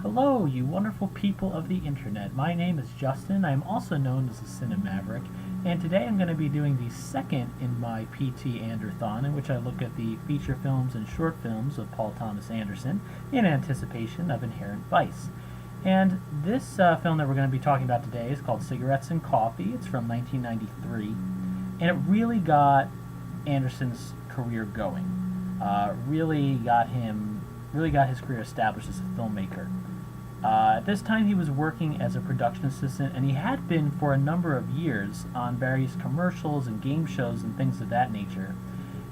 Hello, you wonderful people of the internet. My name is Justin. I am also known as the Cinemaverick, and today I'm going to be doing the second in my PT Ander-Thon, in which I look at the feature films and short films of Paul Thomas Anderson in anticipation of Inherent Vice. And this film that we're going to be talking about today is called Cigarettes and Coffee. It's from 1993, and it really got Anderson's career going. Really got his career established as a filmmaker. At this time, he was working as a production assistant, and he had been for a number of years on various commercials and game shows and things of that nature.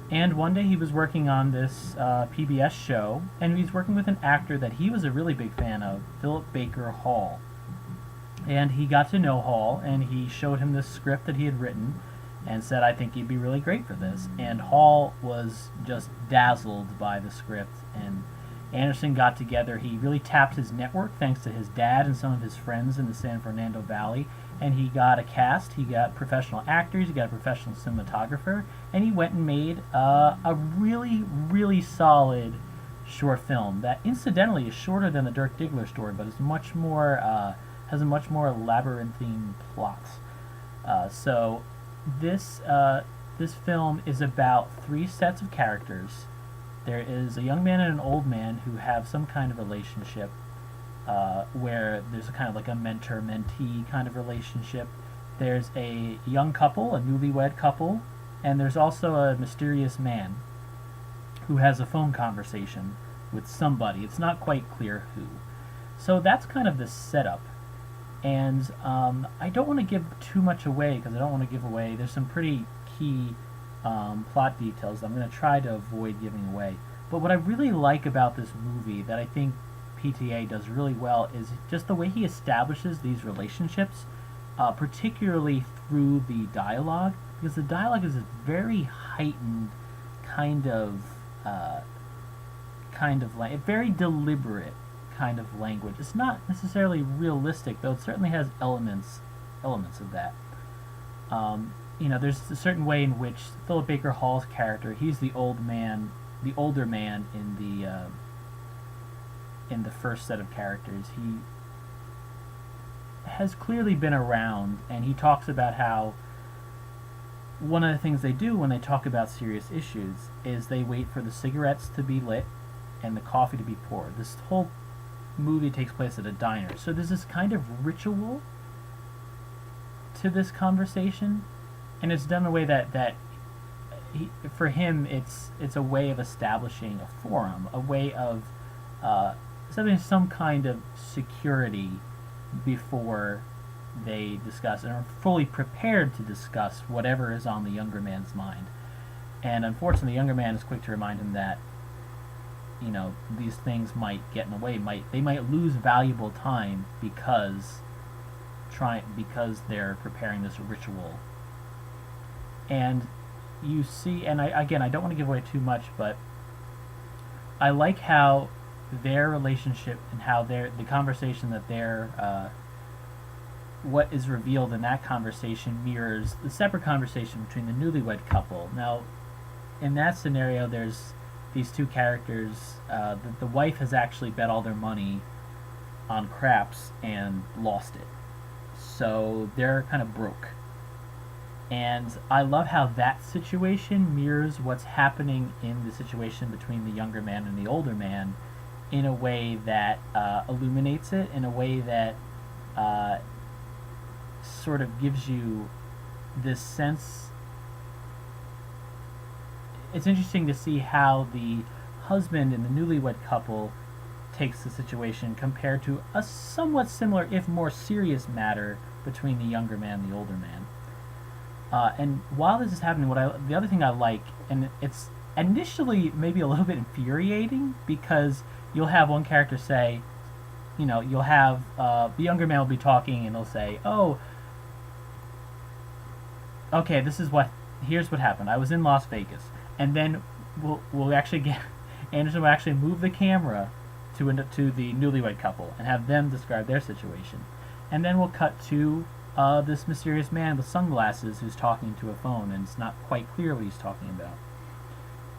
And one day he was working on this PBS show, and he was working with an actor that he was a really big fan of, Philip Baker Hall. And he got to know Hall, and he showed him this script that he had written, and said, "I think you'd be really great for this." And Hall was just dazzled by the script, and Anderson got together. He really tapped his network thanks to his dad and some of his friends in the San Fernando Valley, and he got a cast. He got professional actors, he got a professional cinematographer, and he went and made a really, really solid short film that incidentally is shorter than the Dirk Diggler story, but is much more has a much more labyrinthine plot. So this film is about three sets of characters. There is a young man and an old man who have some kind of relationship, where there's a kind of like a mentor-mentee kind of relationship. There's a young couple, a newlywed couple, and there's also a mysterious man who has a phone conversation with somebody. It's not quite clear who. So that's kind of the setup. And I don't want to give too much away because I don't want to give away. There's some pretty key plot details that I'm going to try to avoid giving away. But what I really like about this movie that I think PTA does really well is just the way he establishes these relationships, particularly through the dialogue, because the dialogue is a very heightened very deliberate kind of language. It's not necessarily realistic, though it certainly has elements of that. There's a certain way in which Philip Baker Hall's character, he's the older man in the first set of characters. He has clearly been around, and he talks about how one of the things they do when they talk about serious issues is they wait for the cigarettes to be lit and the coffee to be poured. This whole movie takes place at a diner, so there's this kind of ritual to this conversation, and it's done in a way that for him it's a way of establishing a forum, a way of establishing some kind of security before they discuss and are fully prepared to discuss whatever is on the younger man's mind. And unfortunately, the younger man is quick to remind him that these things might get in the way. They might lose valuable time because they're preparing this ritual. And you see, and I don't want to give away too much, but I like how their relationship and how the conversation that what is revealed in that conversation mirrors the separate conversation between the newlywed couple. Now, in that scenario, there's these two characters. The wife has actually bet all their money on craps and lost it, so they're kind of broke. And I love how that situation mirrors what's happening in the situation between the younger man and the older man in a way that illuminates it, in a way that sort of gives you this sense. It's interesting to see how the husband in the newlywed couple takes the situation compared to a somewhat similar, if more serious, matter between the younger man and the older man. And while this is happening, the other thing I like, and it's initially maybe a little bit infuriating, because you'll have one character say, you'll have the younger man will be talking and he'll say, "Oh, okay, here's what happened. I was in Las Vegas," and then we'll actually get Anderson will actually move the camera to the newlywed couple and have them describe their situation, and then we'll cut to this mysterious man with sunglasses who's talking to a phone, and it's not quite clear what he's talking about.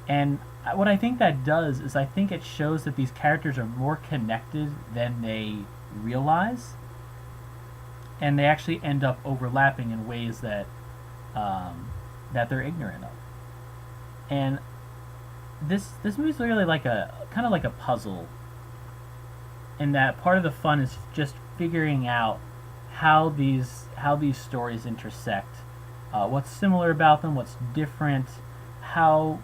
And what I think that does is I think it shows that these characters are more connected than they realize, and they actually end up overlapping in ways that that they're ignorant of. And this movie's really like a kind of like a puzzle, in that part of the fun is just figuring out how these stories intersect, what's similar about them, what's different, how,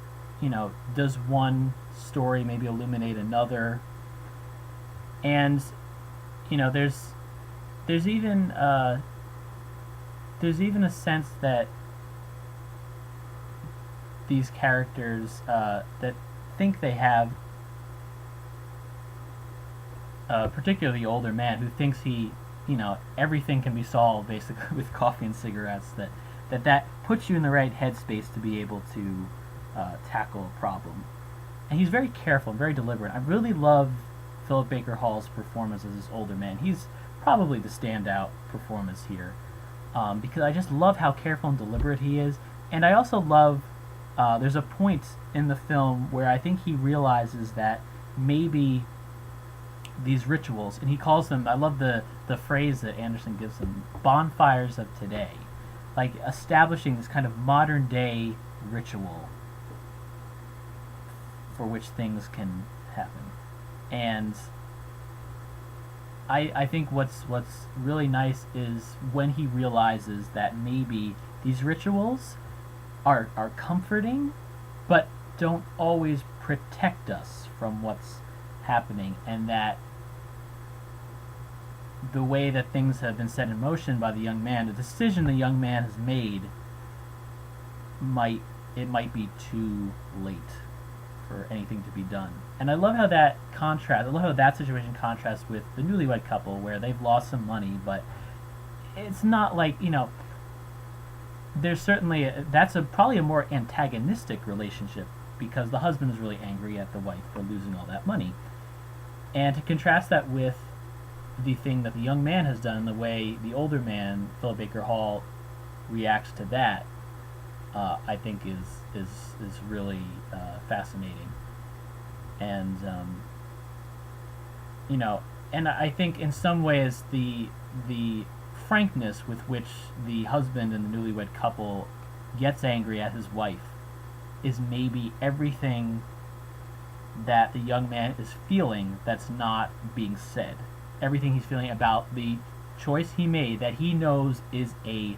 does one story maybe illuminate another, and there's even a sense that these characters that think they have, particularly the older man who thinks everything can be solved basically with coffee and cigarettes, that puts you in the right headspace to be able to tackle a problem. And he's very careful and very deliberate. I really love Philip Baker Hall's performance as this older man. He's probably the standout performance here, because I just love how careful and deliberate he is. And I also love, there's a point in the film where I think he realizes that maybe these rituals, and he calls them, I love the phrase that Anderson gives them, bonfires of today, like establishing this kind of modern day ritual for which things can happen. And I think what's really nice is when he realizes that maybe these rituals are comforting, but don't always protect us from what's happening, and that the way that things have been set in motion by the young man, the decision the young man has made, might be too late for anything to be done. And I love how that situation contrasts with the newlywed couple, where they've lost some money, but it's not like, there's certainly that's probably a more antagonistic relationship, because the husband is really angry at the wife for losing all that money. And to contrast that with the thing that the young man has done, the way the older man, Philip Baker Hall, reacts to that, I think is really fascinating. And and I think in some ways the frankness with which the husband and the newlywed couple gets angry at his wife is maybe everything that the young man is feeling that's not being said. Everything he's feeling about the choice he made that he knows is a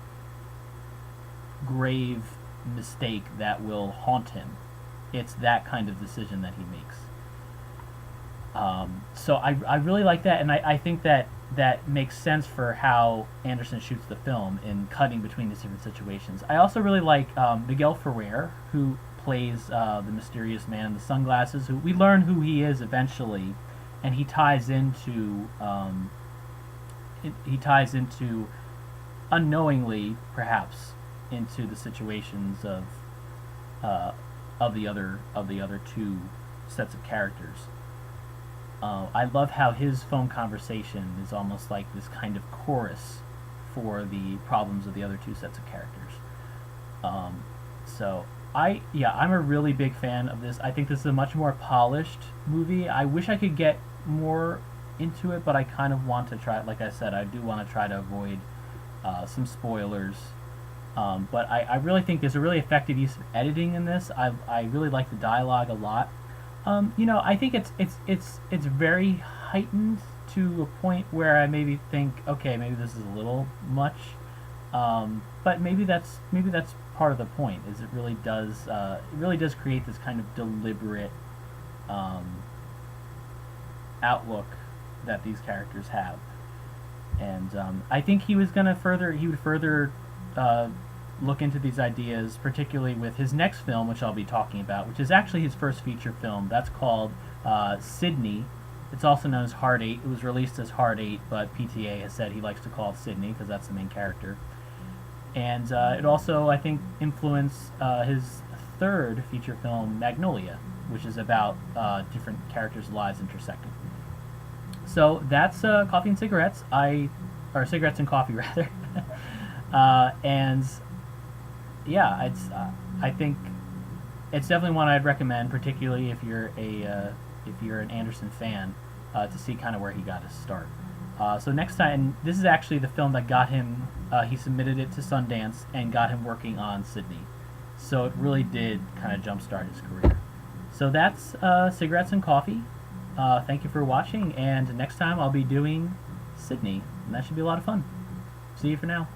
grave mistake that will haunt him. It's that kind of decision that he makes. So I really like that, and I think that makes sense for how Anderson shoots the film in cutting between these different situations. I also really like Miguel Ferrer, who plays the mysterious man in the sunglasses, who we learn who he is eventually, and he ties into unknowingly perhaps into the situations of the other two sets of characters. I love how his phone conversation is almost like this kind of chorus for the problems of the other two sets of characters. So I'm a really big fan of this. I think this is a much more polished movie. I wish I could get more into it, but I kind of want to try. Like I said, I do want to try to avoid some spoilers. But I really think there's a really effective use of editing in this. I really like the dialogue a lot. I think it's very heightened to a point where I maybe think, okay, maybe this is a little much. But maybe that's part of the point. Is it really does create this kind of deliberate outlook that these characters have. And I think he would further look into these ideas, particularly with his next film, which I'll be talking about, which is actually his first feature film. That's called Sydney. It's also known as Hard 8. It was released as Hard 8, but PTA has said he likes to call it Sydney because that's the main character. And it also, I think, influenced his third feature film, Magnolia, which is about different characters' lives intersecting. So that's Coffee and Cigarettes. Or Cigarettes and Coffee, rather. And yeah, I think it's definitely one I'd recommend, particularly if you're an Anderson fan, to see kind of where he got his start. So next time, this is actually the film that got him. He submitted it to Sundance and got him working on Sydney. So it really did kind of jumpstart his career. So that's Cigarettes and Coffee. Thank you for watching, and next time I'll be doing Sydney, and that should be a lot of fun. See you for now.